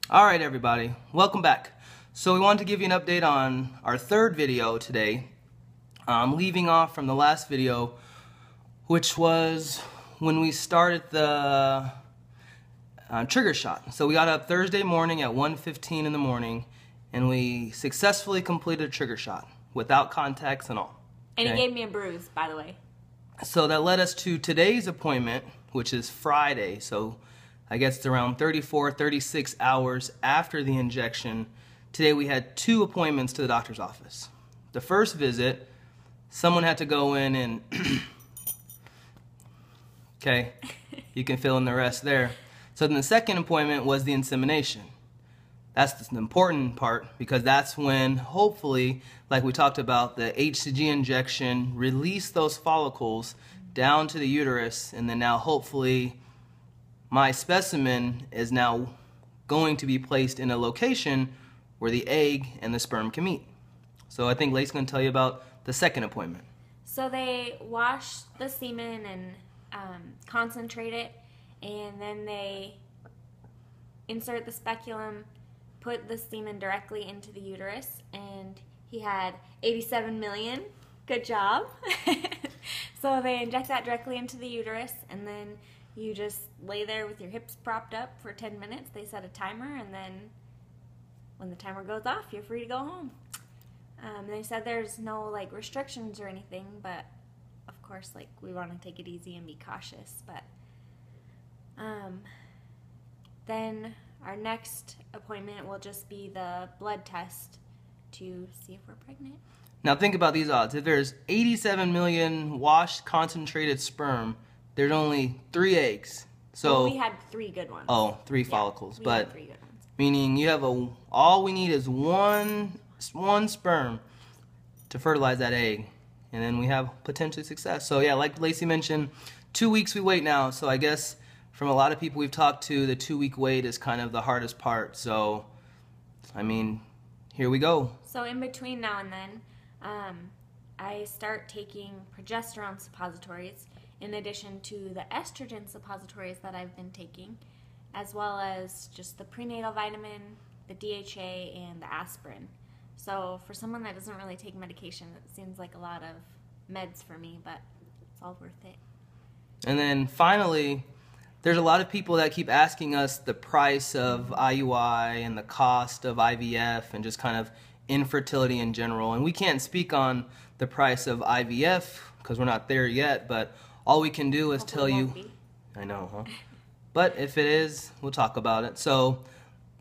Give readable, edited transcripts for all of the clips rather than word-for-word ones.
Alright everybody, welcome back. So we wanted to give you an update on our third video today, leaving off from the last video, which was when we started the trigger shot. So we got up Thursday morning at 1:15 in the morning and we successfully completed a trigger shot without contacts and all. And he gave me a bruise, by the way. So that led us to today's appointment, which is Friday. So I guess it's around 34, 36 hours after the injection. Today we had 2 appointments to the doctor's office. The first visit, someone had to go in and, okay, you can fill in the rest there. So then the second appointment was the insemination. That's the important part because that's when, hopefully, like we talked about, the HCG injection released those follicles down to the uterus, and then now hopefully my specimen is now going to be placed in a location where the egg and the sperm can meet. So I think Lacey's going to tell you about the second appointment. So they wash the semen and concentrate it, and then they insert the speculum, put the semen directly into the uterus, and he had 87 million. Good job. So they inject that directly into the uterus, and then you just lay there with your hips propped up for 10 minutes. They set a timer, and then when the timer goes off, you're free to go home. They said there's no like restrictions or anything, but of course, like, we want to take it easy and be cautious. But then our next appointment will just be the blood test to see if we're pregnant. Now think about these odds. If there's 87 million washed concentrated sperm, there's only 3 eggs. So well, we had 3 good ones. Oh, 3 follicles. We But had 3 good ones. meaning you have all we need is one sperm to fertilize that egg, and then we have potentially success. So yeah, like Lacey mentioned, 2 weeks we wait now. So I guess from a lot of people we've talked to, the 2-week wait is kind of the hardest part. So I mean, here we go. So in between now and then, I start taking progesterone suppositories in addition to the estrogen suppositories that I've been taking, as well as just the prenatal vitamin, the DHA, and the aspirin. So for someone that doesn't really take medication, it seems like a lot of meds for me, but it's all worth it. And then finally, there's a lot of people that keep asking us the price of IUI and the cost of IVF and just kind of infertility in general. And we can't speak on the price of IVF because we're not there yet, but all we can do is tell you. I know, huh? But if it is, we'll talk about it. So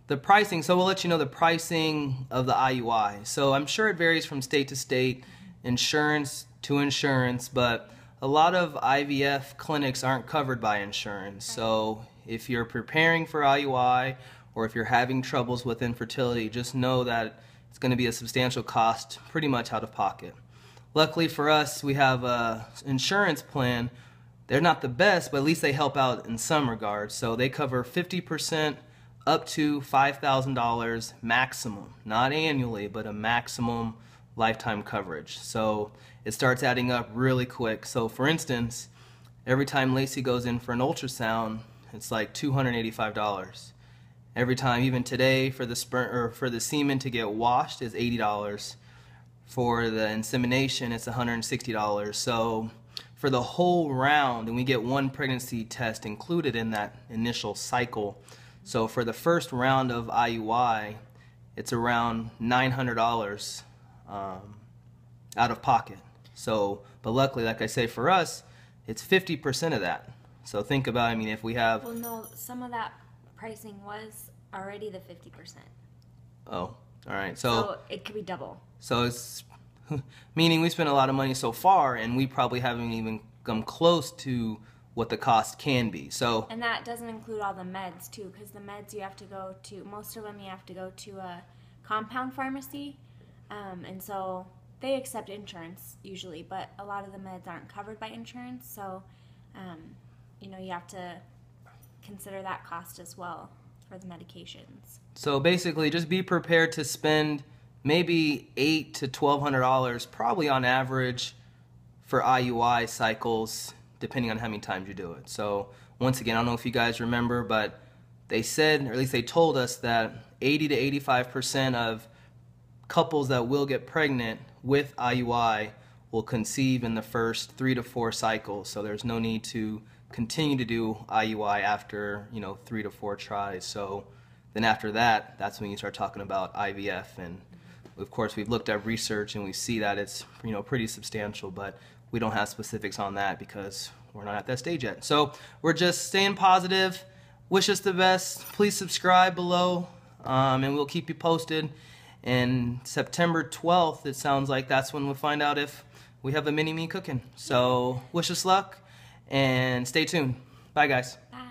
the pricing, so we'll let you know the pricing of the IUI. So I'm sure it varies from state to state, insurance to insurance, but a lot of IVF clinics aren't covered by insurance. So if you're preparing for IUI or if you're having troubles with infertility, just know that it's going to be a substantial cost, pretty much out of pocket. Luckily for us, we have an insurance plan. They're not the best, but at least they help out in some regards. So they cover 50% up to $5,000 maximum, not annually, but a maximum lifetime coverage. So it starts adding up really quick. So for instance, every time Lacey goes in for an ultrasound, it's like $285. Every time, even today, for the sperm or for the semen to get washed is $80. For the insemination, it's $160. So for the whole round, and we get 1 pregnancy test included in that initial cycle. So for the first round of IUI, it's around $900 out of pocket. So, but luckily, like I say, for us, it's 50% of that. So think about, I mean, if we have... Well, no, some of that pricing was already the 50%. Oh, all right. So it could be double. So it's meaning we spent a lot of money so far, and we probably haven't even come close to what the cost can be. So, and that doesn't include all the meds too, because the meds you have to go to, most of them you have to go to a compound pharmacy, and so they accept insurance usually, but a lot of the meds aren't covered by insurance, so you know, you have to consider that cost as well for the medications. So basically, just be prepared to spend maybe $800 to $1,200 probably on average for IUI cycles, depending on how many times you do it. So once again, I don't know if you guys remember, but they said, or at least they told us, that 80 to 85% of couples that will get pregnant with IUI will conceive in the first 3 to 4 cycles. So there's no need to continue to do IUI after 3 to 4 tries. So then after that, that's when you start talking about IVF. And of course, we've looked at research and we see that it's pretty substantial, but we don't have specifics on that because we're not at that stage yet. So we're just staying positive. Wish us the best. Please subscribe below, and we'll keep you posted. And September 12th, it sounds like that's when we'll find out if we have a mini-me cooking. So wish us luck and stay tuned. Bye, guys. Bye.